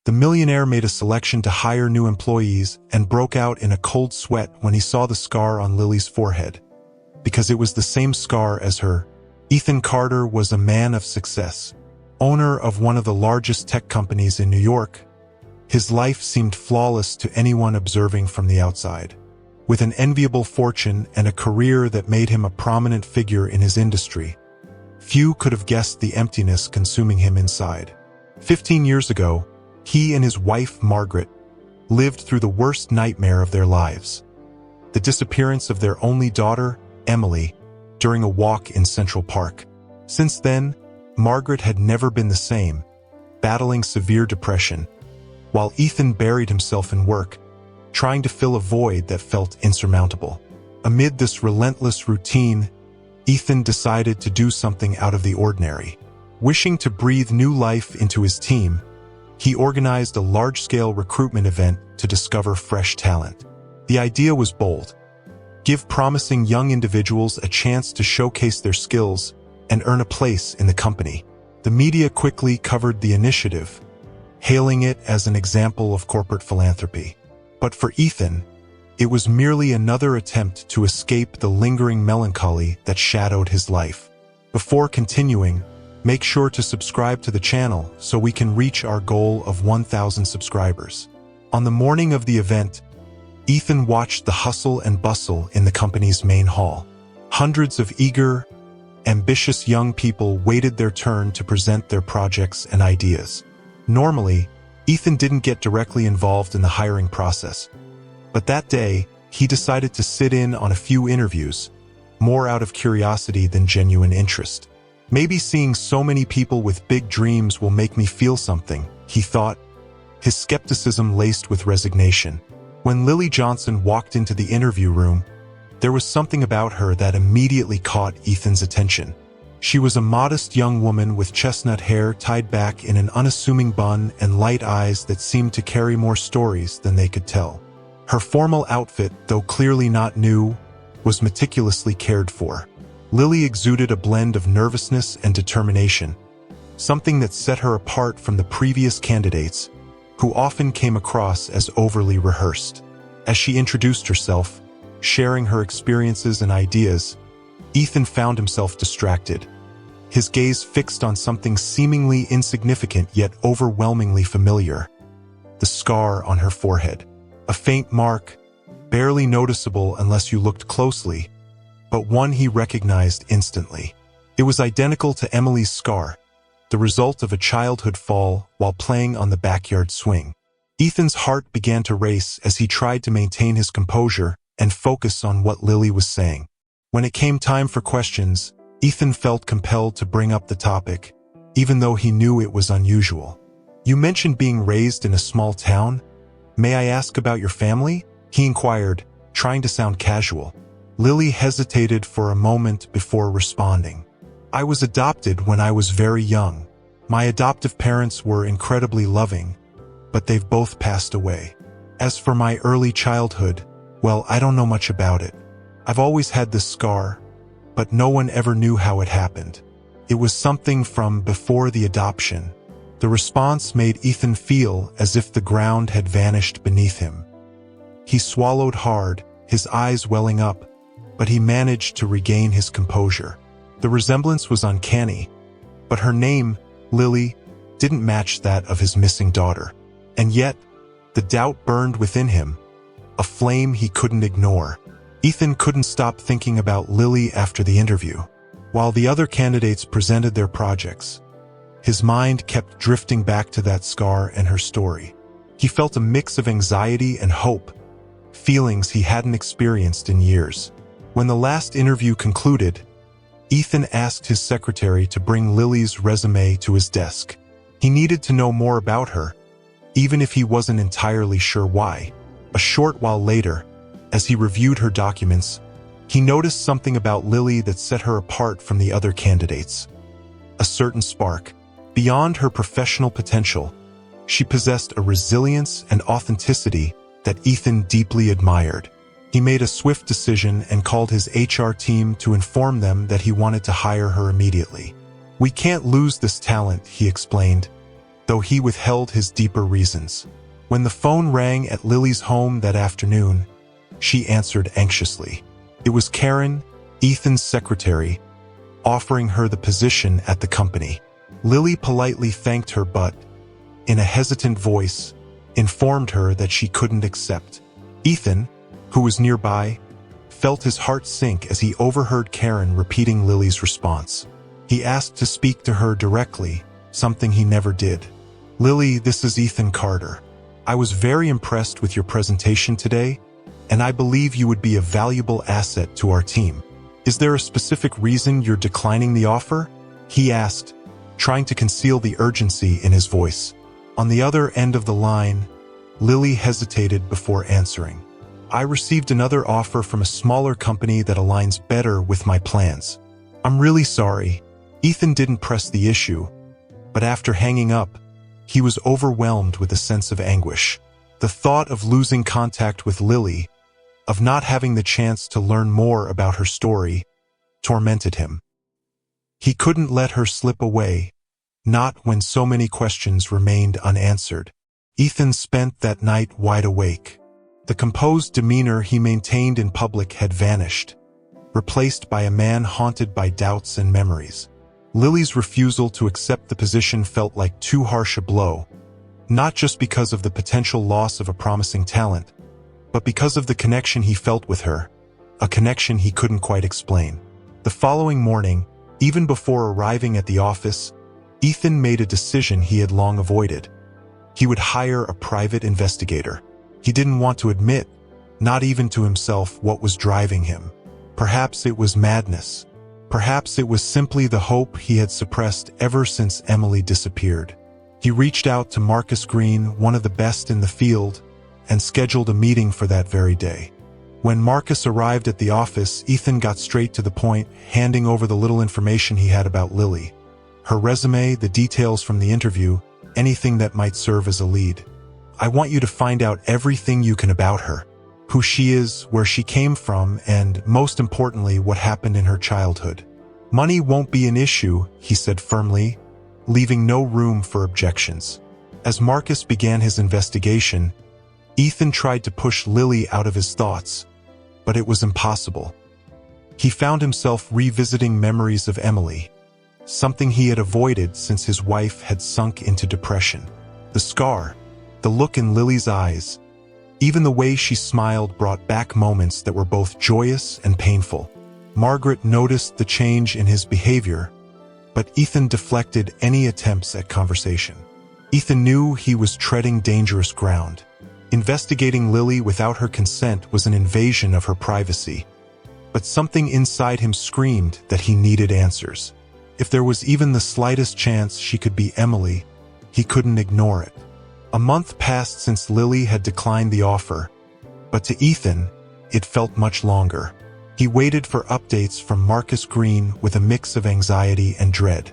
The millionaire made a selection to hire new employees and broke out in a cold sweat when he saw the scar on Lily's forehead. Because it was the same scar as her. Ethan Carter was a man of success, owner of one of the largest tech companies in New York. His life seemed flawless to anyone observing from the outside. With an enviable fortune and a career that made him a prominent figure in his industry, few could have guessed the emptiness consuming him inside. 15 years ago, he and his wife, Margaret, lived through the worst nightmare of their lives. The disappearance of their only daughter, Emily, during a walk in Central Park. Since then, Margaret had never been the same, battling severe depression, while Ethan buried himself in work, trying to fill a void that felt insurmountable. Amid this relentless routine, Ethan decided to do something out of the ordinary. Wishing to breathe new life into his team, he organized a large-scale recruitment event to discover fresh talent. The idea was bold. Give promising young individuals a chance to showcase their skills and earn a place in the company. The media quickly covered the initiative, hailing it as an example of corporate philanthropy. But for Ethan, it was merely another attempt to escape the lingering melancholy that shadowed his life. Before continuing, make sure to subscribe to the channel so we can reach our goal of 1,000 subscribers. On the morning of the event, Ethan watched the hustle and bustle in the company's main hall. Hundreds of eager, ambitious young people waited their turn to present their projects and ideas. Normally, Ethan didn't get directly involved in the hiring process, but that day, he decided to sit in on a few interviews, more out of curiosity than genuine interest. Maybe seeing so many people with big dreams will make me feel something, he thought, his skepticism laced with resignation. When Lily Johnson walked into the interview room, there was something about her that immediately caught Ethan's attention. She was a modest young woman with chestnut hair tied back in an unassuming bun and light eyes that seemed to carry more stories than they could tell. Her formal outfit, though clearly not new, was meticulously cared for. Lily exuded a blend of nervousness and determination, something that set her apart from the previous candidates, who often came across as overly rehearsed. As she introduced herself, sharing her experiences and ideas, Ethan found himself distracted, his gaze fixed on something seemingly insignificant yet overwhelmingly familiar: the scar on her forehead. A faint mark, barely noticeable unless you looked closely, but one he recognized instantly. It was identical to Emily's scar, the result of a childhood fall while playing on the backyard swing. Ethan's heart began to race as he tried to maintain his composure and focus on what Lily was saying. When it came time for questions, Ethan felt compelled to bring up the topic, even though he knew it was unusual. "You mentioned being raised in a small town. May I ask about your family?" he inquired, trying to sound casual. Lily hesitated for a moment before responding. "I was adopted when I was very young. My adoptive parents were incredibly loving, but they've both passed away. As for my early childhood, well, I don't know much about it. I've always had this scar, but no one ever knew how it happened. It was something from before the adoption." The response made Ethan feel as if the ground had vanished beneath him. He swallowed hard, his eyes welling up, but he managed to regain his composure. The resemblance was uncanny, but her name, Lily, didn't match that of his missing daughter. And yet, the doubt burned within him, a flame he couldn't ignore. Ethan couldn't stop thinking about Lily after the interview. While the other candidates presented their projects, his mind kept drifting back to that scar and her story. He felt a mix of anxiety and hope, feelings he hadn't experienced in years. When the last interview concluded, Ethan asked his secretary to bring Lily's resume to his desk. He needed to know more about her, even if he wasn't entirely sure why. A short while later, as he reviewed her documents, he noticed something about Lily that set her apart from the other candidates. A certain spark. Beyond her professional potential, she possessed a resilience and authenticity that Ethan deeply admired. He made a swift decision and called his HR team to inform them that he wanted to hire her immediately. "We can't lose this talent," he explained. though he withheld his deeper reasons. When the phone rang at Lily's home that afternoon, she answered anxiously. It was Karen, Ethan's secretary, offering her the position at the company. Lily politely thanked her but, in a hesitant voice, informed her that she couldn't accept. Ethan, who was nearby, felt his heart sink as he overheard Karen repeating Lily's response. He asked to speak to her directly, something he never did. "Lily, this is Ethan Carter. I was very impressed with your presentation today, and I believe you would be a valuable asset to our team. Is there a specific reason you're declining the offer?" he asked, trying to conceal the urgency in his voice. On the other end of the line, Lily hesitated before answering. "I received another offer from a smaller company that aligns better with my plans. I'm really sorry." Ethan didn't press the issue, but after hanging up, he was overwhelmed with a sense of anguish. The thought of losing contact with Lily, of not having the chance to learn more about her story, tormented him. He couldn't let her slip away, not when so many questions remained unanswered. Ethan spent that night wide awake. The composed demeanor he maintained in public had vanished, replaced by a man haunted by doubts and memories. Lily's refusal to accept the position felt like too harsh a blow, not just because of the potential loss of a promising talent, but because of the connection he felt with her, a connection he couldn't quite explain. The following morning, even before arriving at the office, Ethan made a decision he had long avoided. He would hire a private investigator. He didn't want to admit, not even to himself, what was driving him. Perhaps it was madness. Perhaps it was simply the hope he had suppressed ever since Emily disappeared. He reached out to Marcus Green, one of the best in the field, and scheduled a meeting for that very day. When Marcus arrived at the office, Ethan got straight to the point, handing over the little information he had about Lily. Her resume, the details from the interview, anything that might serve as a lead. "I want you to find out everything you can about her. Who she is, where she came from, and, most importantly, what happened in her childhood. Money won't be an issue," he said firmly, leaving no room for objections. As Marcus began his investigation, Ethan tried to push Lily out of his thoughts, but it was impossible. He found himself revisiting memories of Emily, something he had avoided since his wife had sunk into depression. The scar, the look in Lily's eyes, even the way she smiled brought back moments that were both joyous and painful. Margaret noticed the change in his behavior, but Ethan deflected any attempts at conversation. Ethan knew he was treading dangerous ground. Investigating Lily without her consent was an invasion of her privacy, but something inside him screamed that he needed answers. If there was even the slightest chance she could be Emily, he couldn't ignore it. A month passed since Lily had declined the offer, but to Ethan, it felt much longer. He waited for updates from Marcus Green with a mix of anxiety and dread.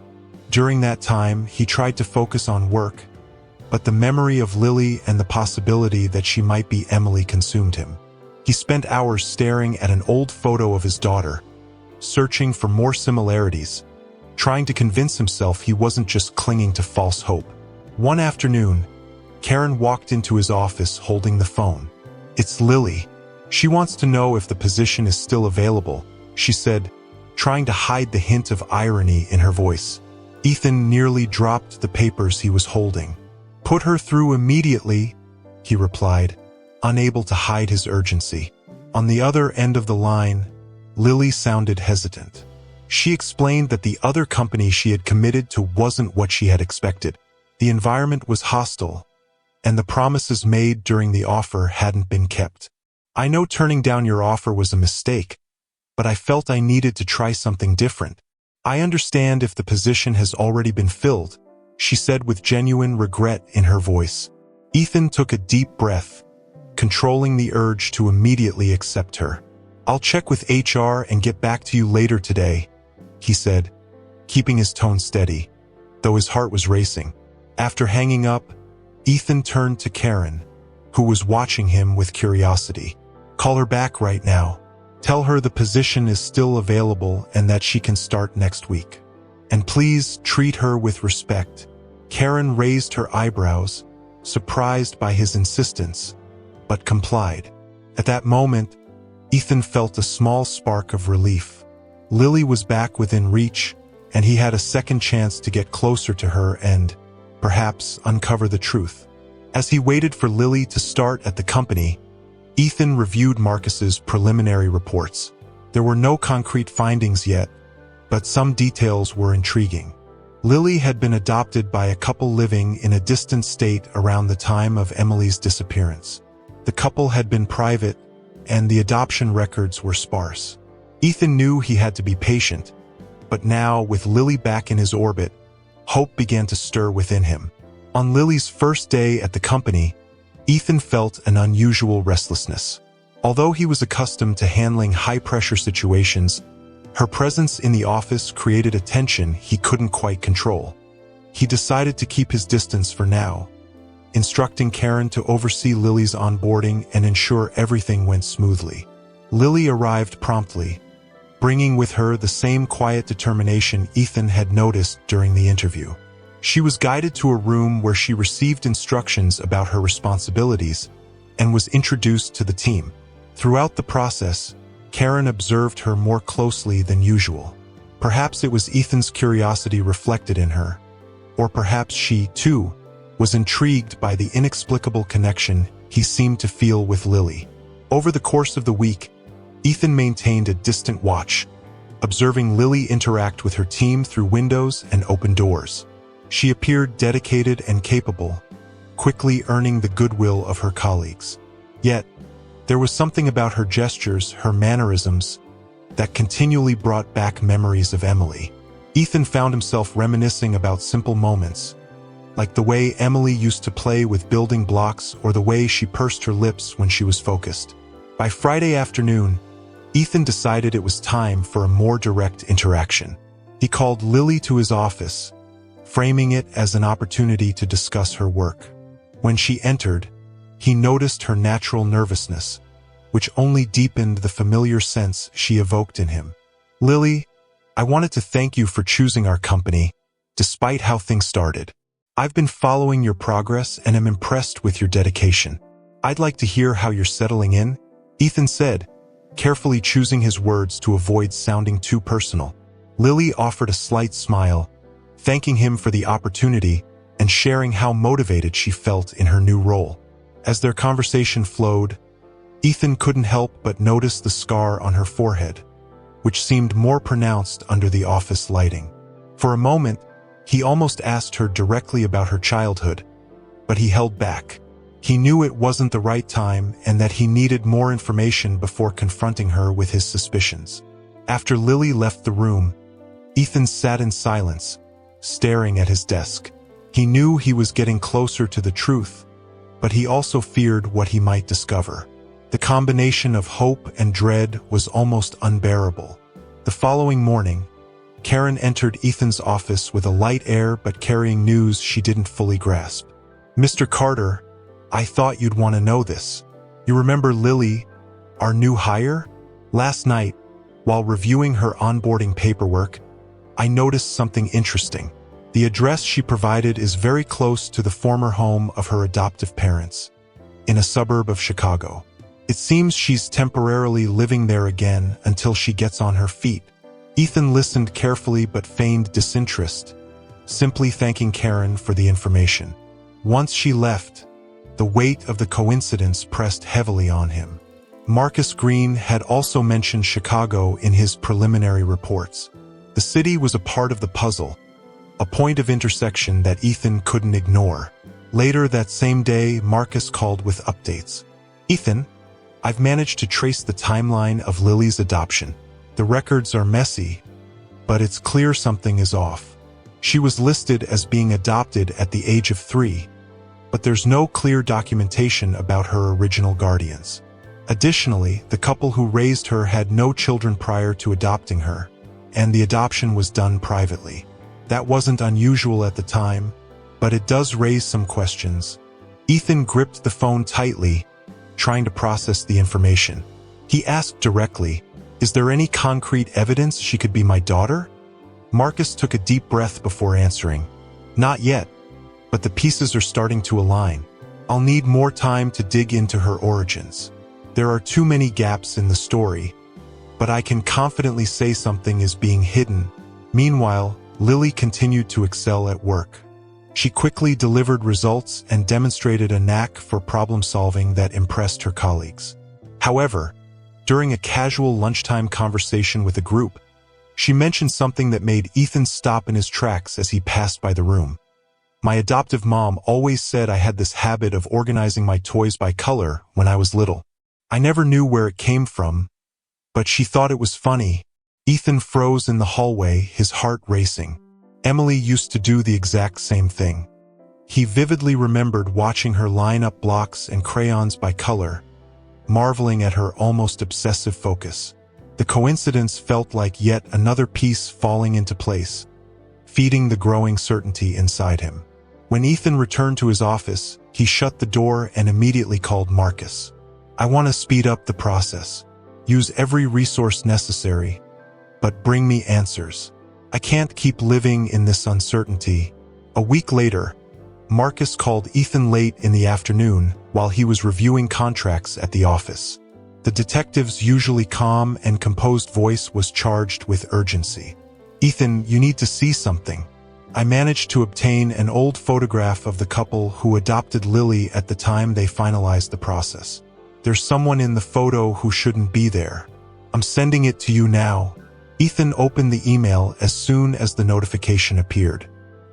During that time, he tried to focus on work, but the memory of Lily and the possibility that she might be Emily consumed him. He spent hours staring at an old photo of his daughter, searching for more similarities, trying to convince himself he wasn't just clinging to false hope. One afternoon, Karen walked into his office holding the phone. "It's Lily. She wants to know if the position is still available," she said, trying to hide the hint of irony in her voice. Ethan nearly dropped the papers he was holding. "Put her through immediately," he replied, unable to hide his urgency. On the other end of the line, Lily sounded hesitant. She explained that the other company she had committed to wasn't what she had expected. The environment was hostile, and the promises made during the offer hadn't been kept. "I know turning down your offer was a mistake, but I felt I needed to try something different. I understand if the position has already been filled," she said with genuine regret in her voice. Ethan took a deep breath, controlling the urge to immediately accept her. "I'll check with HR and get back to you later today," he said, keeping his tone steady, though his heart was racing. After hanging up, Ethan turned to Karen, who was watching him with curiosity. "Call her back right now. Tell her the position is still available and that she can start next week. And please treat her with respect. Karen raised her eyebrows, surprised by his insistence, but complied. At that moment, Ethan felt a small spark of relief. Lily was back within reach, and he had a second chance to get closer to her and, perhaps, uncover the truth. As he waited for Lily to start at the company, Ethan reviewed Marcus's preliminary reports. There were no concrete findings yet, but some details were intriguing. Lily had been adopted by a couple living in a distant state around the time of Emily's disappearance. The couple had been private, and the adoption records were sparse. Ethan knew he had to be patient, but now, with Lily back in his orbit, hope began to stir within him. On Lily's first day at the company, Ethan felt an unusual restlessness. Although he was accustomed to handling high-pressure situations, her presence in the office created a tension he couldn't quite control. He decided to keep his distance for now, instructing Karen to oversee Lily's onboarding and ensure everything went smoothly. Lily arrived promptly, bringing with her the same quiet determination Ethan had noticed during the interview. She was guided to a room where she received instructions about her responsibilities and was introduced to the team. Throughout the process, Karen observed her more closely than usual. Perhaps it was Ethan's curiosity reflected in her, or perhaps she, too, was intrigued by the inexplicable connection he seemed to feel with Lily. Over the course of the week, Ethan maintained a distant watch, observing Lily interact with her team through windows and open doors. She appeared dedicated and capable, quickly earning the goodwill of her colleagues. Yet, there was something about her gestures, her mannerisms, that continually brought back memories of Emily. Ethan found himself reminiscing about simple moments, like the way Emily used to play with building blocks or the way she pursed her lips when she was focused. By Friday afternoon, Ethan decided it was time for a more direct interaction. He called Lily to his office, framing it as an opportunity to discuss her work. When she entered, he noticed her natural nervousness, which only deepened the familiar sense she evoked in him. "Lily, I wanted to thank you for choosing our company, despite how things started. I've been following your progress and am impressed with your dedication. I'd like to hear how you're settling in," Ethan said, carefully choosing his words to avoid sounding too personal. Lily offered a slight smile, thanking him for the opportunity and sharing how motivated she felt in her new role. As their conversation flowed, Ethan couldn't help but notice the scar on her forehead, which seemed more pronounced under the office lighting. For a moment, he almost asked her directly about her childhood, but he held back. He knew it wasn't the right time and that he needed more information before confronting her with his suspicions. After Lily left the room, Ethan sat in silence, staring at his desk. He knew he was getting closer to the truth, but he also feared what he might discover. The combination of hope and dread was almost unbearable. The following morning, Karen entered Ethan's office with a light air but carrying news she didn't fully grasp. "Mr. Carter, I thought you'd want to know this. You remember Lily, our new hire? Last night, while reviewing her onboarding paperwork, I noticed something interesting. The address she provided is very close to the former home of her adoptive parents, in a suburb of Chicago. It seems she's temporarily living there again until she gets on her feet." Ethan listened carefully but feigned disinterest, simply thanking Karen for the information. Once she left, the weight of the coincidence pressed heavily on him. Marcus Green had also mentioned Chicago in his preliminary reports. The city was a part of the puzzle, a point of intersection that Ethan couldn't ignore. Later that same day, Marcus called with updates. "Ethan, I've managed to trace the timeline of Lily's adoption. The records are messy, but it's clear something is off. She was listed as being adopted at the age of 3, but there's no clear documentation about her original guardians. Additionally, the couple who raised her had no children prior to adopting her, and the adoption was done privately. That wasn't unusual at the time, but it does raise some questions." Ethan gripped the phone tightly, trying to process the information. He asked directly, "Is there any concrete evidence she could be my daughter?" Marcus took a deep breath before answering. "Not yet, but the pieces are starting to align. I'll need more time to dig into her origins. There are too many gaps in the story, but I can confidently say something is being hidden. Meanwhile, Lily continued to excel at work. She quickly delivered results and demonstrated a knack for problem-solving that impressed her colleagues. However, during a casual lunchtime conversation with a group, she mentioned something that made Ethan stop in his tracks as he passed by the room. My adoptive mom always said I had this habit of organizing my toys by color when I was little. I never knew where it came from, but she thought it was funny. Ethan froze in the hallway, his heart racing. Emily used to do the exact same thing. He vividly remembered watching her line up blocks and crayons by color, marveling at her almost obsessive focus. The coincidence felt like yet another piece falling into place, feeding the growing certainty inside him. When Ethan returned to his office, he shut the door and immediately called Marcus. I want to speed up the process. Use every resource necessary, but bring me answers. I can't keep living in this uncertainty. A week later, Marcus called Ethan late in the afternoon while he was reviewing contracts at the office. The detective's usually calm and composed voice was charged with urgency. Ethan, you need to see something. I managed to obtain an old photograph of the couple who adopted Lily at the time they finalized the process. There's someone in the photo who shouldn't be there. I'm sending it to you now. Ethan opened the email as soon as the notification appeared.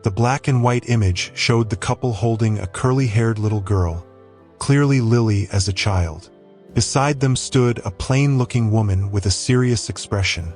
The black and white image showed the couple holding a curly-haired little girl, clearly Lily as a child. Beside them stood a plain-looking woman with a serious expression,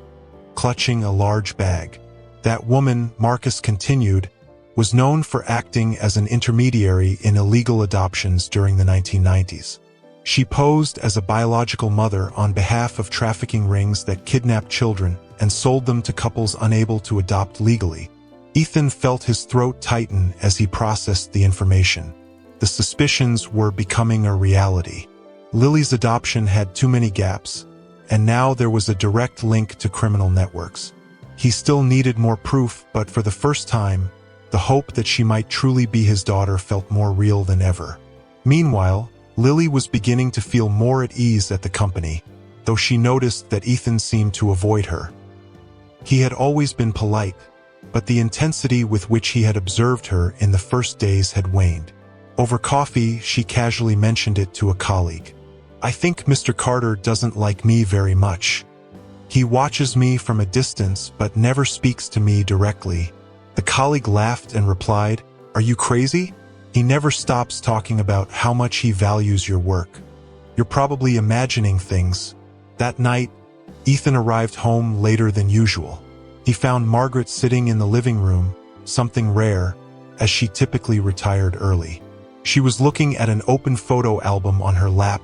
clutching a large bag. That woman, Marcus continued, was known for acting as an intermediary in illegal adoptions during the 1990s. She posed as a biological mother on behalf of trafficking rings that kidnapped children and sold them to couples unable to adopt legally. Ethan felt his throat tighten as he processed the information. The suspicions were becoming a reality. Lily's adoption had too many gaps, and now there was a direct link to criminal networks. He still needed more proof, but for the first time, the hope that she might truly be his daughter felt more real than ever. Meanwhile, Lily was beginning to feel more at ease at the company, though she noticed that Ethan seemed to avoid her. He had always been polite, but the intensity with which he had observed her in the first days had waned. Over coffee, she casually mentioned it to a colleague. I think Mr. Carter doesn't like me very much. He watches me from a distance but never speaks to me directly. The colleague laughed and replied, Are you crazy? He never stops talking about how much he values your work. You're probably imagining things. That night, Ethan arrived home later than usual. He found Margaret sitting in the living room, something rare, as she typically retired early. She was looking at an open photo album on her lap,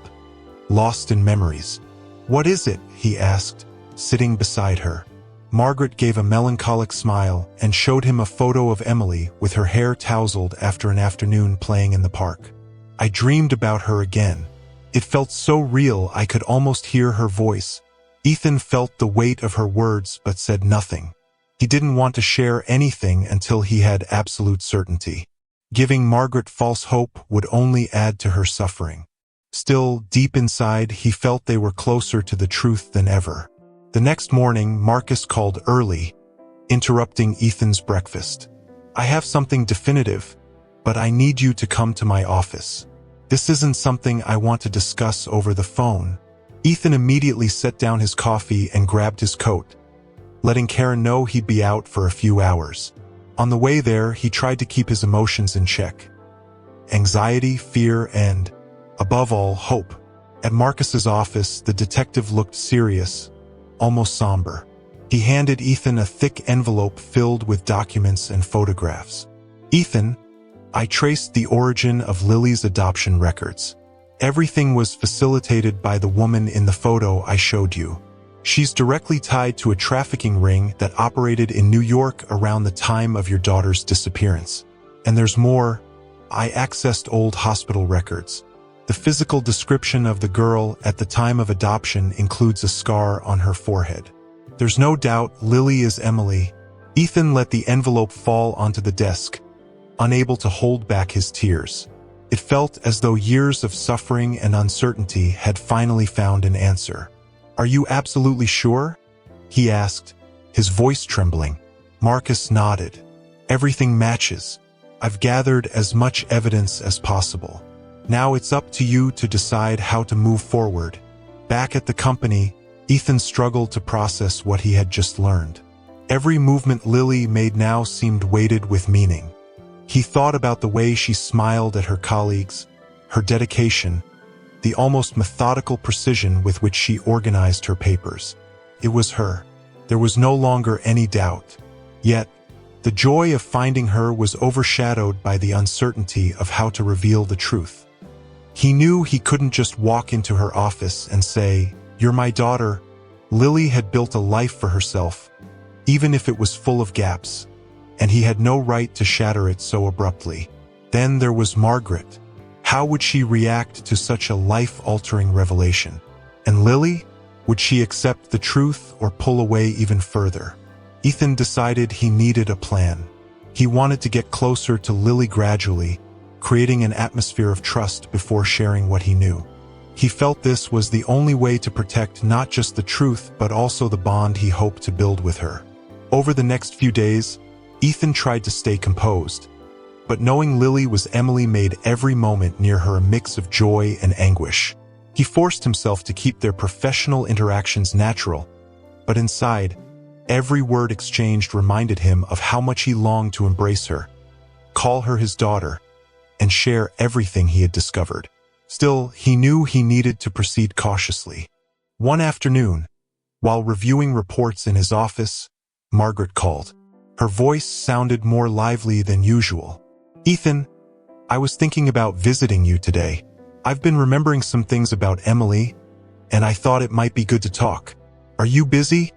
lost in memories. What is it? He asked, sitting beside her. Margaret gave a melancholic smile and showed him a photo of Emily with her hair tousled after an afternoon playing in the park. I dreamed about her again. It felt so real I could almost hear her voice. Ethan felt the weight of her words but said nothing. He didn't want to share anything until he had absolute certainty. Giving Margaret false hope would only add to her suffering. Still, deep inside, he felt they were closer to the truth than ever. The next morning, Marcus called early, interrupting Ethan's breakfast. I have something definitive, but I need you to come to my office. This isn't something I want to discuss over the phone. Ethan immediately set down his coffee and grabbed his coat, letting Karen know he'd be out for a few hours. On the way there, he tried to keep his emotions in check. Anxiety, fear, and, above all, hope. At Marcus's office, the detective looked serious, almost somber. He handed Ethan a thick envelope filled with documents and photographs. Ethan, I traced the origin of Lily's adoption records. Everything was facilitated by the woman in the photo I showed you. She's directly tied to a trafficking ring that operated in New York around the time of your daughter's disappearance. And there's more. I accessed old hospital records. The physical description of the girl at the time of adoption includes a scar on her forehead. There's no doubt Lily is Emily. Ethan let the envelope fall onto the desk, unable to hold back his tears. It felt as though years of suffering and uncertainty had finally found an answer. "Are you absolutely sure?" he asked, his voice trembling. Marcus nodded. "Everything matches. I've gathered as much evidence as possible. Now it's up to you to decide how to move forward." Back at the company, Ethan struggled to process what he had just learned. Every movement Lily made now seemed weighted with meaning. He thought about the way she smiled at her colleagues, her dedication, the almost methodical precision with which she organized her papers. It was her. There was no longer any doubt. Yet, the joy of finding her was overshadowed by the uncertainty of how to reveal the truth. He knew he couldn't just walk into her office and say, "You're my daughter." Lily had built a life for herself, even if it was full of gaps, and he had no right to shatter it so abruptly. Then there was Margaret. How would she react to such a life-altering revelation? And Lily? Would she accept the truth or pull away even further? Ethan decided he needed a plan. He wanted to get closer to Lily gradually, creating an atmosphere of trust before sharing what he knew. He felt this was the only way to protect not just the truth but also the bond he hoped to build with her. Over the next few days, Ethan tried to stay composed, but knowing Lily was Emily made every moment near her a mix of joy and anguish. He forced himself to keep their professional interactions natural, but inside, every word exchanged reminded him of how much he longed to embrace her, call her his daughter, and share everything he had discovered. Still, he knew he needed to proceed cautiously. One afternoon, while reviewing reports in his office, Margaret called. Her voice sounded more lively than usual. "Ethan, I was thinking about visiting you today. I've been remembering some things about Emily, and I thought it might be good to talk. Are you busy?"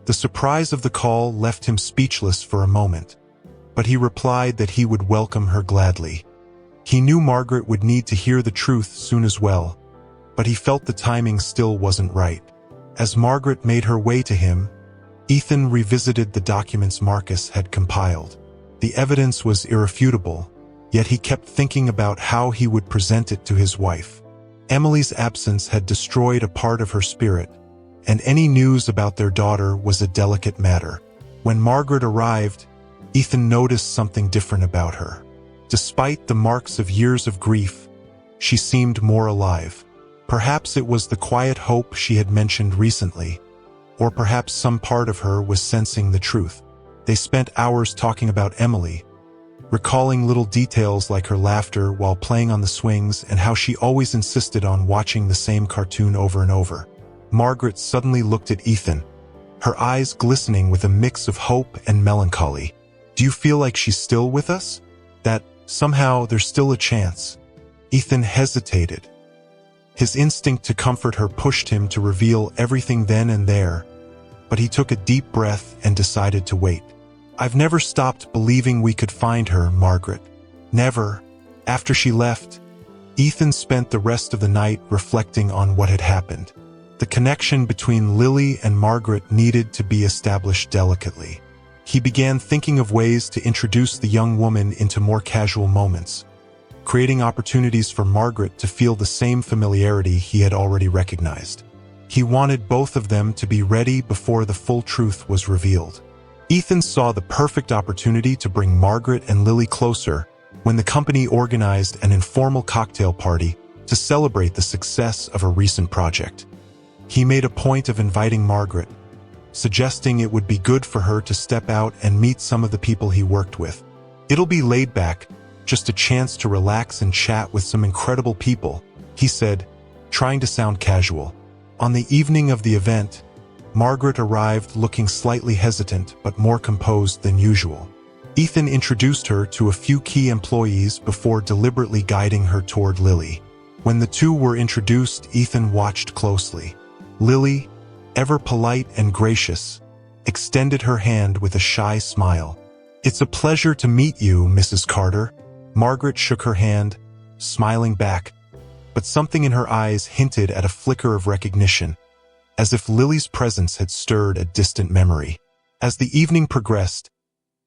The surprise of the call left him speechless for a moment, but he replied that he would welcome her gladly. He knew Margaret would need to hear the truth soon as well, but he felt the timing still wasn't right. As Margaret made her way to him, Ethan revisited the documents Marcus had compiled. The evidence was irrefutable, yet he kept thinking about how he would present it to his wife. Emily's absence had destroyed a part of her spirit, and any news about their daughter was a delicate matter. When Margaret arrived, Ethan noticed something different about her. Despite the marks of years of grief, she seemed more alive. Perhaps it was the quiet hope she had mentioned recently, or perhaps some part of her was sensing the truth. They spent hours talking about Emily, recalling little details like her laughter while playing on the swings and how she always insisted on watching the same cartoon over and over. Margaret suddenly looked at Ethan, her eyes glistening with a mix of hope and melancholy. "Do you feel like she's still with us? That somehow there's still a chance?" Ethan hesitated. His instinct to comfort her pushed him to reveal everything then and there, but he took a deep breath and decided to wait. "I've never stopped believing we could find her, Margaret. Never." After she left, Ethan spent the rest of the night reflecting on what had happened. The connection between Lily and Margaret needed to be established delicately. He began thinking of ways to introduce the young woman into more casual moments, creating opportunities for Margaret to feel the same familiarity he had already recognized. He wanted both of them to be ready before the full truth was revealed. Ethan saw the perfect opportunity to bring Margaret and Lily closer when the company organized an informal cocktail party to celebrate the success of a recent project. He made a point of inviting Margaret, suggesting it would be good for her to step out and meet some of the people he worked with. "It'll be laid back, just a chance to relax and chat with some incredible people," he said, trying to sound casual. On the evening of the event, Margaret arrived looking slightly hesitant but more composed than usual. Ethan introduced her to a few key employees before deliberately guiding her toward Lily. When the two were introduced, Ethan watched closely. Lily, ever polite and gracious, extended her hand with a shy smile. "It's a pleasure to meet you, Mrs. Carter." Margaret shook her hand, smiling back, but something in her eyes hinted at a flicker of recognition, as if Lily's presence had stirred a distant memory. As the evening progressed,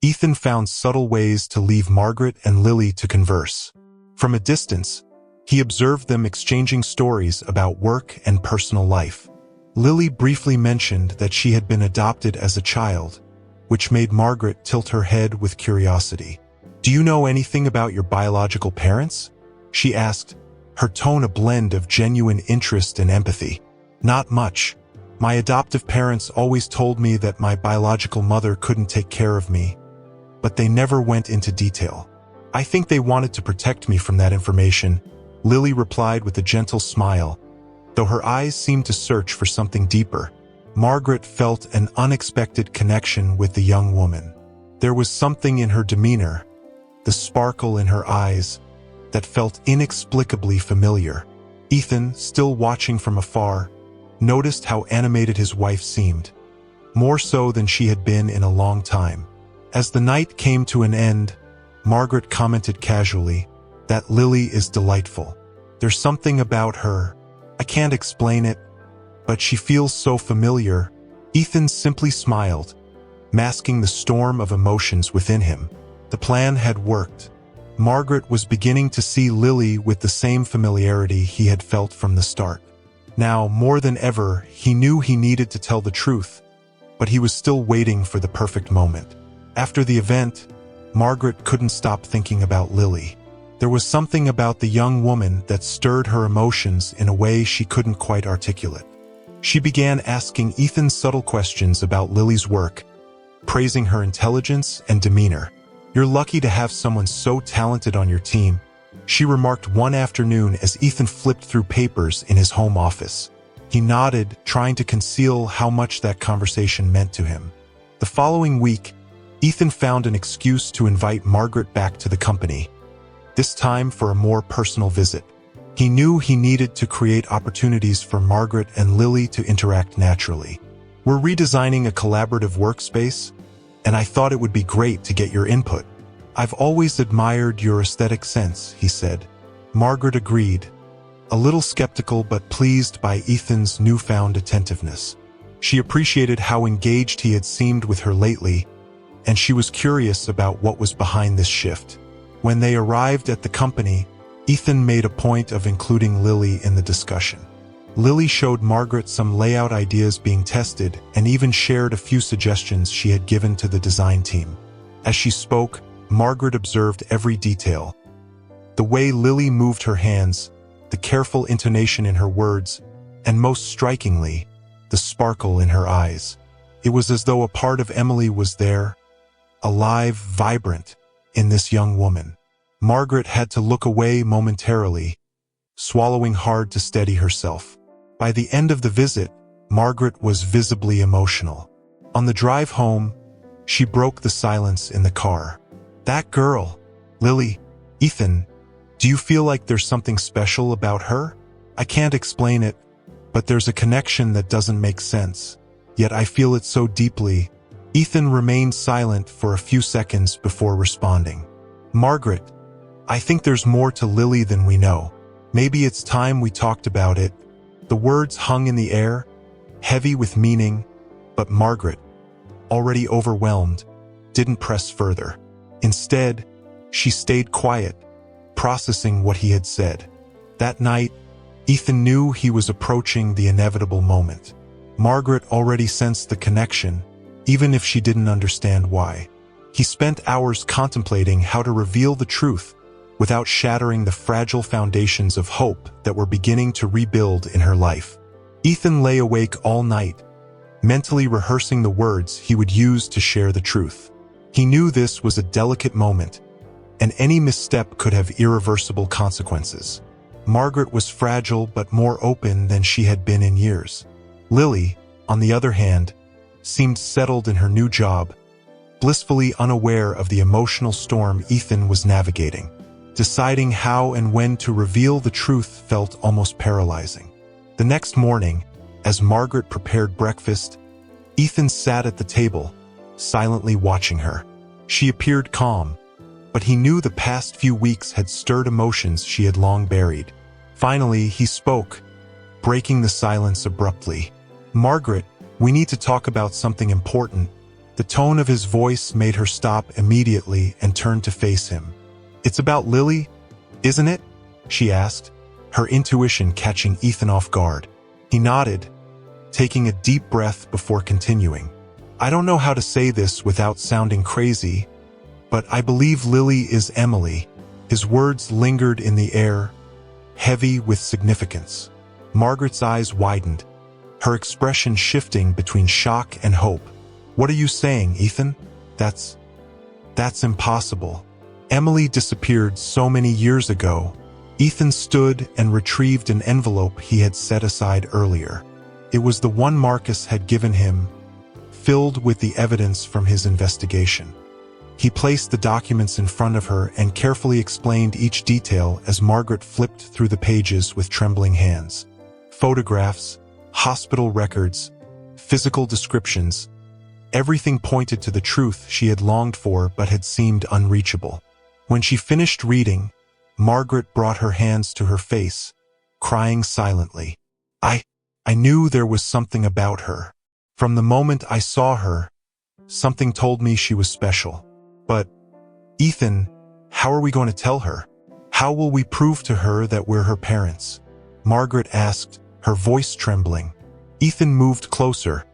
Ethan found subtle ways to leave Margaret and Lily to converse. From a distance, he observed them exchanging stories about work and personal life. Lily briefly mentioned that she had been adopted as a child, which made Margaret tilt her head with curiosity. "Do you know anything about your biological parents?" she asked, her tone a blend of genuine interest and empathy. "Not much. My adoptive parents always told me that my biological mother couldn't take care of me, but they never went into detail. I think they wanted to protect me from that information," Lily replied with a gentle smile, though her eyes seemed to search for something deeper. Margaret felt an unexpected connection with the young woman. There was something in her demeanor, the sparkle in her eyes, that felt inexplicably familiar. Ethan, still watching from afar, noticed how animated his wife seemed, more so than she had been in a long time. As the night came to an end, Margaret commented casually, "That Lily is delightful. There's something about her. I can't explain it, but she feels so familiar." Ethan simply smiled, masking the storm of emotions within him. The plan had worked. Margaret was beginning to see Lily with the same familiarity he had felt from the start. Now, more than ever, he knew he needed to tell the truth, but he was still waiting for the perfect moment. After the event, Margaret couldn't stop thinking about Lily. There was something about the young woman that stirred her emotions in a way she couldn't quite articulate. She began asking Ethan subtle questions about Lily's work, praising her intelligence and demeanor. "You're lucky to have someone so talented on your team," she remarked one afternoon as Ethan flipped through papers in his home office. He nodded, trying to conceal how much that conversation meant to him. The following week, Ethan found an excuse to invite Margaret back to the company, this time for a more personal visit. He knew he needed to create opportunities for Margaret and Lily to interact naturally. "We're redesigning a collaborative workspace, and I thought it would be great to get your input. I've always admired your aesthetic sense," he said. Margaret agreed, a little skeptical but pleased by Ethan's newfound attentiveness. She appreciated how engaged he had seemed with her lately, and she was curious about what was behind this shift. When they arrived at the company, Ethan made a point of including Lily in the discussion. Lily showed Margaret some layout ideas being tested and even shared a few suggestions she had given to the design team. As she spoke, Margaret observed every detail. The way Lily moved her hands, the careful intonation in her words, and most strikingly, the sparkle in her eyes. It was as though a part of Emily was there, alive, vibrant, in this young woman. Margaret had to look away momentarily, swallowing hard to steady herself. By the end of the visit, Margaret was visibly emotional. On the drive home, she broke the silence in the car. "That girl, Lily, Ethan, do you feel like there's something special about her? I can't explain it, but there's a connection that doesn't make sense. Yet I feel it so deeply." Ethan remained silent for a few seconds before responding. "Margaret, I think there's more to Lily than we know. Maybe it's time we talked about it." The words hung in the air, heavy with meaning, but Margaret, already overwhelmed, didn't press further. Instead, she stayed quiet, processing what he had said. That night, Ethan knew he was approaching the inevitable moment. Margaret already sensed the connection, even if she didn't understand why. He spent hours contemplating how to reveal the truth without shattering the fragile foundations of hope that were beginning to rebuild in her life. Ethan lay awake all night, mentally rehearsing the words he would use to share the truth. He knew this was a delicate moment, and any misstep could have irreversible consequences. Margaret was fragile but more open than she had been in years. Lily, on the other hand, seemed settled in her new job, blissfully unaware of the emotional storm Ethan was navigating. Deciding how and when to reveal the truth felt almost paralyzing. The next morning, as Margaret prepared breakfast, Ethan sat at the table, silently watching her. She appeared calm, but he knew the past few weeks had stirred emotions she had long buried. Finally, he spoke, breaking the silence abruptly. "Margaret, we need to talk about something important," The tone of his voice made her stop immediately and turn to face him. "It's about Lily, isn't it?" she asked, her intuition catching Ethan off guard. He nodded, taking a deep breath before continuing. "I don't know how to say this without sounding crazy, but I believe Lily is Emily." His words lingered in the air, heavy with significance. Margaret's eyes widened, her expression shifting between shock and hope. "What are you saying, Ethan? That's impossible. Emily disappeared so many years ago." Ethan stood and retrieved an envelope he had set aside earlier. It was the one Marcus had given him, filled with the evidence from his investigation. He placed the documents in front of her and carefully explained each detail as Margaret flipped through the pages with trembling hands. Photographs, hospital records, physical descriptions, everything pointed to the truth she had longed for but had seemed unreachable. When she finished reading, Margaret brought her hands to her face, crying silently. I knew there was something about her. From the moment I saw her, something told me she was special. But, Ethan, how are we going to tell her? How will we prove to her that we're her parents?" Margaret asked, her voice trembling. Ethan moved closer,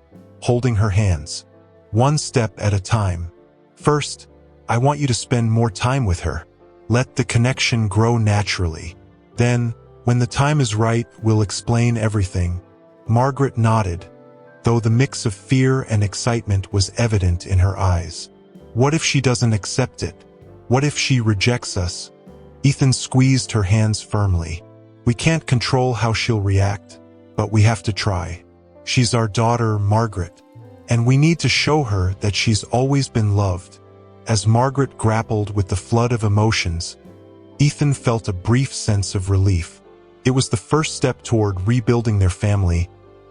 holding her hands. "One step at a time. First, I want you to spend more time with her. Let the connection grow naturally. Then, when the time is right, we'll explain everything." Margaret nodded, though the mix of fear and excitement was evident in her eyes. "What if she doesn't accept it? What if she rejects us?" Ethan squeezed her hands firmly. "We can't control how she'll react, but we have to try. She's our daughter, Margaret, and we need to show her that she's always been loved." As Margaret grappled with the flood of emotions, Ethan felt a brief sense of relief. It was the first step toward rebuilding their family,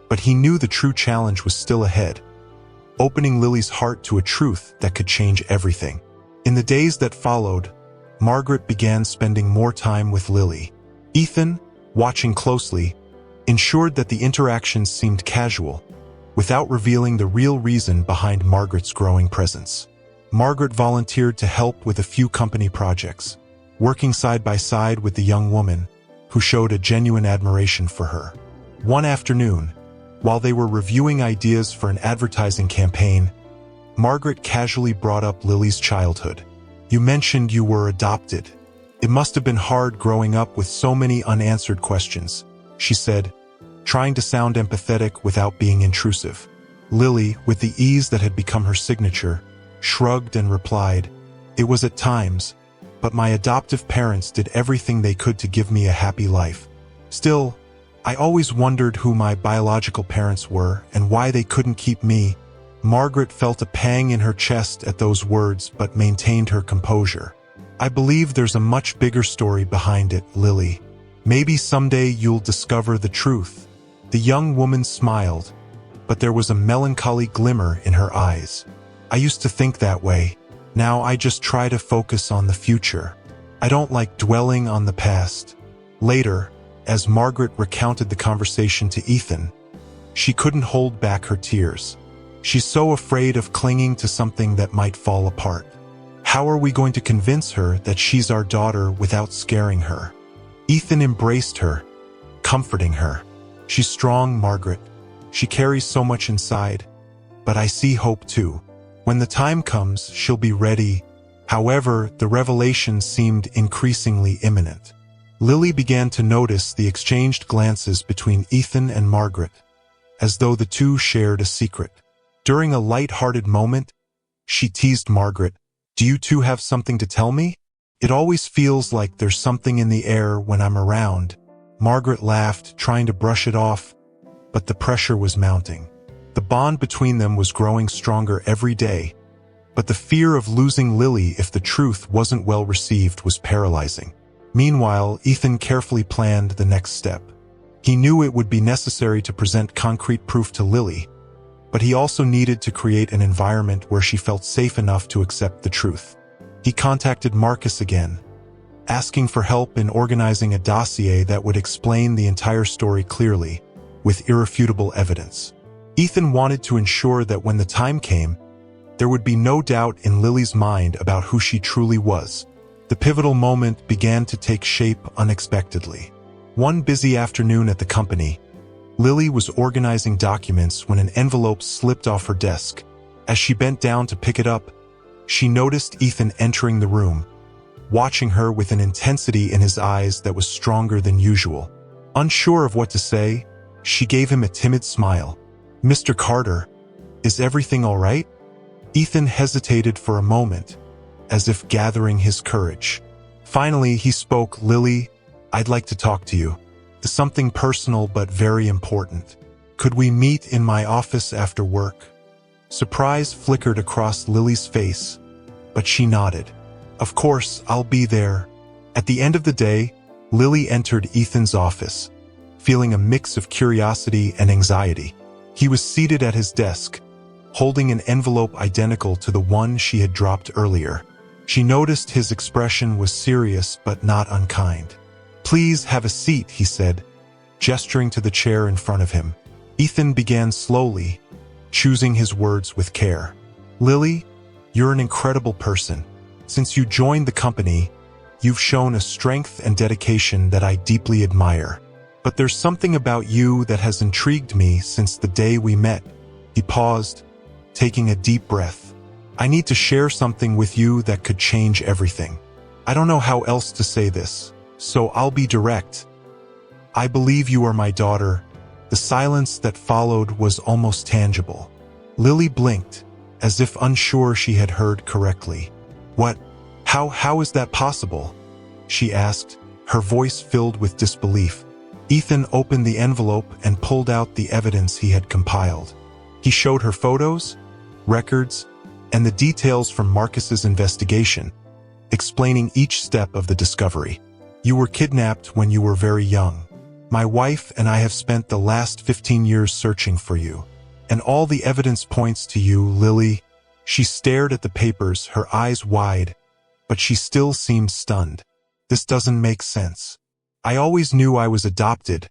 but he knew the true challenge was still ahead, opening Lily's heart to a truth that could change everything. In the days that followed, Margaret began spending more time with Lily. Ethan, watching closely, ensured that the interactions seemed casual, without revealing the real reason behind Margaret's growing presence. Margaret volunteered to help with a few company projects, working side by side with the young woman, who showed a genuine admiration for her. One afternoon, while they were reviewing ideas for an advertising campaign, Margaret casually brought up Lily's childhood. "You mentioned you were adopted. It must have been hard growing up with so many unanswered questions," she said, trying to sound empathetic without being intrusive. Lily, with the ease that had become her signature, shrugged and replied, "It was at times, but my adoptive parents did everything they could to give me a happy life. Still, I always wondered who my biological parents were and why they couldn't keep me." Margaret felt a pang in her chest at those words but maintained her composure. "I believe there's a much bigger story behind it, Lily. Maybe someday you'll discover the truth." The young woman smiled, but there was a melancholy glimmer in her eyes. "I used to think that way. Now I just try to focus on the future. I don't like dwelling on the past." Later, as Margaret recounted the conversation to Ethan, she couldn't hold back her tears. She's so afraid of clinging to something that might fall apart. How are we going to convince her that she's our daughter without scaring her? Ethan embraced her, comforting her. "She's strong, Margaret. She carries so much inside. But I see hope too. When the time comes, she'll be ready." However, the revelation seemed increasingly imminent. Lily began to notice the exchanged glances between Ethan and Margaret, as though the two shared a secret. During a light-hearted moment, she teased Margaret, "Do you two have something to tell me? It always feels like there's something in the air when I'm around." Margaret laughed, trying to brush it off, but the pressure was mounting. The bond between them was growing stronger every day, but the fear of losing Lily if the truth wasn't well received was paralyzing. Meanwhile, Ethan carefully planned the next step. He knew it would be necessary to present concrete proof to Lily, but he also needed to create an environment where she felt safe enough to accept the truth. He contacted Marcus again, asking for help in organizing a dossier that would explain the entire story clearly, with irrefutable evidence. Ethan wanted to ensure that when the time came, There would be no doubt in Lily's mind about who she truly was. The pivotal moment began to take shape unexpectedly. One busy afternoon at the company, Lily was organizing documents when an envelope slipped off her desk. As she bent down to pick it up, she noticed Ethan entering the room, watching her with an intensity in his eyes that was stronger than usual. Unsure of what to say, she gave him a timid smile. "Mr. Carter, is everything all right?" Ethan hesitated for a moment, as if gathering his courage. Finally, he spoke. "Lily, I'd like to talk to you. Something personal but very important. Could we meet in my office after work?" Surprise flickered across Lily's face, but she nodded. "Of course, I'll be there." At the end of the day, Lily entered Ethan's office, feeling a mix of curiosity and anxiety. He was seated at his desk, holding an envelope identical to the one she had dropped earlier. She noticed his expression was serious but not unkind. "Please have a seat," he said, gesturing to the chair in front of him. Ethan began slowly, choosing his words with care. "Lily, you're an incredible person. Since you joined the company, you've shown a strength and dedication that I deeply admire. But there's something about you that has intrigued me since the day we met." He paused, taking a deep breath. "I need to share something with you that could change everything. I don't know how else to say this, so I'll be direct. I believe you are my daughter." The silence that followed was almost tangible. Lily blinked, as if unsure she had heard correctly. "What? How is that possible?" she asked, her voice filled with disbelief. Ethan opened the envelope and pulled out the evidence he had compiled. He showed her photos, records, and the details from Marcus's investigation, explaining each step of the discovery. "You were kidnapped when you were very young. My wife and I have spent the last 15 years searching for you, and all the evidence points to you, Lily." She stared at the papers, her eyes wide, but she still seemed stunned. "This doesn't make sense. I always knew I was adopted,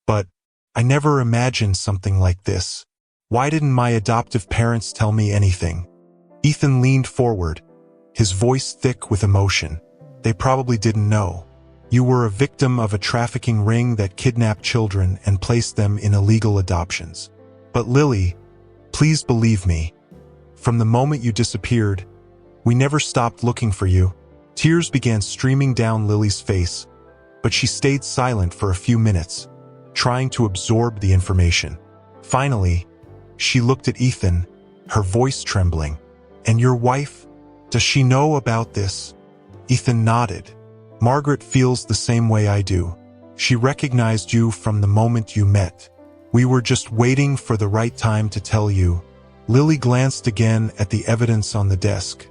but I never imagined something like this. Why didn't my adoptive parents tell me anything?" Ethan leaned forward, his voice thick with emotion. "They probably didn't know. You were a victim of a trafficking ring that kidnapped children and placed them in illegal adoptions. But Lily, please believe me. From the moment you disappeared, we never stopped looking for you." Tears began streaming down Lily's face, but she stayed silent for a few minutes, trying to absorb the information. Finally, she looked at Ethan, her voice trembling. "And your wife? Does she know about this?" Ethan nodded. "Margaret feels the same way I do. She recognized you from the moment you met. We were just waiting for the right time to tell you." Lily glanced again at the evidence on the desk,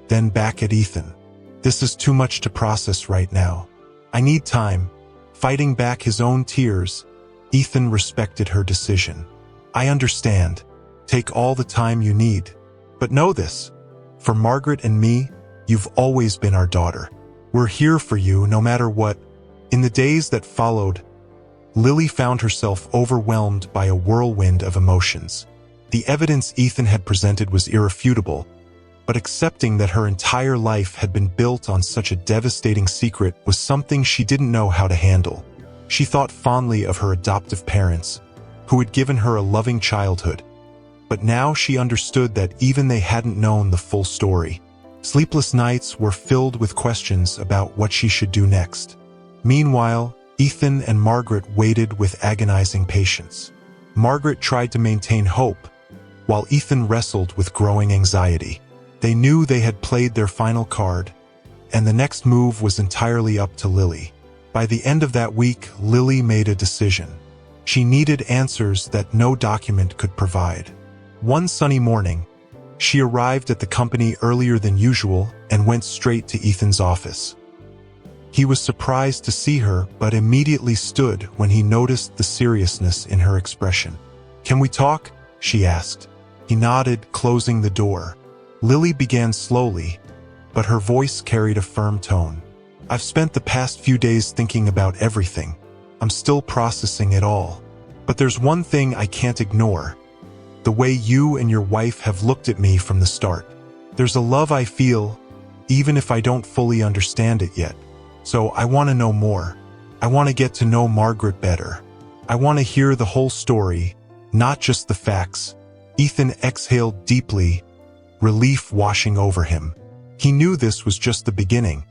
then back at Ethan. "This is too much to process right now. I need time." Fighting back his own tears, Ethan respected her decision. "I understand. Take all the time you need. But know this, for Margaret and me, you've always been our daughter. We're here for you no matter what." In the days that followed, Lily found herself overwhelmed by a whirlwind of emotions. The evidence Ethan had presented was irrefutable, but accepting that her entire life had been built on such a devastating secret was something she didn't know how to handle. She thought fondly of her adoptive parents, who had given her a loving childhood, but now she understood that even they hadn't known the full story. Sleepless nights were filled with questions about what she should do next. Meanwhile, Ethan and Margaret waited with agonizing patience. Margaret tried to maintain hope, while Ethan wrestled with growing anxiety. They knew they had played their final card, and the next move was entirely up to Lily. By the end of that week, Lily made a decision. She needed answers that no document could provide. One sunny morning, she arrived at the company earlier than usual and went straight to Ethan's office. He was surprised to see her, but immediately stood when he noticed the seriousness in her expression. "Can we talk?" she asked. He nodded, closing the door. Lily began slowly, but her voice carried a firm tone. "I've spent the past few days thinking about everything. I'm still processing it all. But there's one thing I can't ignore: the way you and your wife have looked at me from the start. There's a love I feel, even if I don't fully understand it yet. So I want to know more. I want to get to know Margaret better. I want to hear the whole story, not just the facts. Ethan exhaled deeply, relief washing over him. He knew this was just the beginning,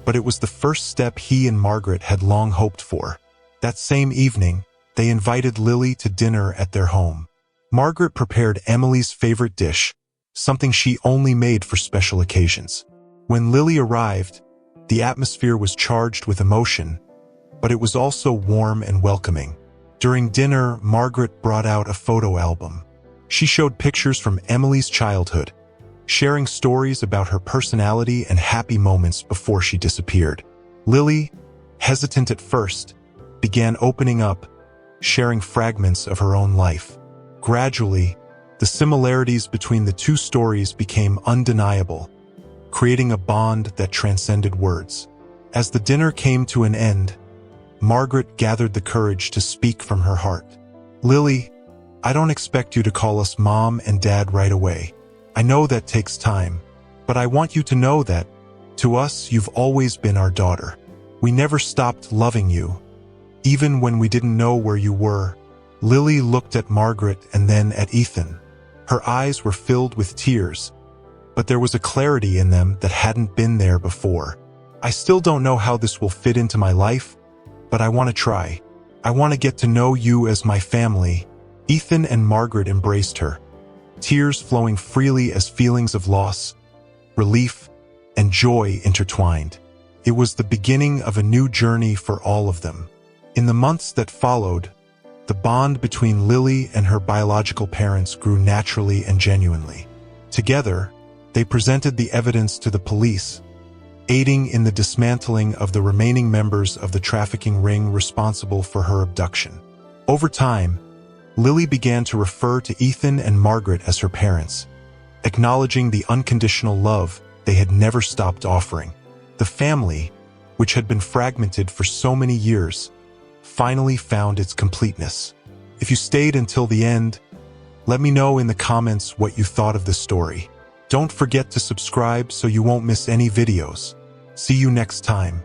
but it was the first step he and Margaret had long hoped for. That same evening, they invited Lily to dinner at their home. Margaret prepared Emily's favorite dish, something she only made for special occasions. When Lily arrived, the atmosphere was charged with emotion, but it was also warm and welcoming. During dinner, Margaret brought out a photo album. She showed pictures from Emily's childhood, sharing stories about her personality and happy moments before she disappeared. Lily, hesitant at first, began opening up, sharing fragments of her own life. Gradually, the similarities between the two stories became undeniable, creating a bond that transcended words. As the dinner came to an end, Margaret gathered the courage to speak from her heart. "Lily, I don't expect you to call us Mom and Dad right away. I know that takes time, but I want you to know that, to us, you've always been our daughter. We never stopped loving you, even when we didn't know where you were." Lily looked at Margaret and then at Ethan. Her eyes were filled with tears, but there was a clarity in them that hadn't been there before. "I still don't know how this will fit into my life, but I want to try. I want to get to know you as my family." Ethan and Margaret embraced her, tears flowing freely as feelings of loss, relief, and joy intertwined. It was the beginning of a new journey for all of them. In the months that followed, the bond between Lily and her biological parents grew naturally and genuinely. Together, they presented the evidence to the police, aiding in the dismantling of the remaining members of the trafficking ring responsible for her abduction. Over time, Lily began to refer to Ethan and Margaret as her parents, acknowledging the unconditional love they had never stopped offering. The family, which had been fragmented for so many years, finally found its completeness. If you stayed until the end, let me know in the comments what you thought of this story. Don't forget to subscribe so you won't miss any videos. See you next time.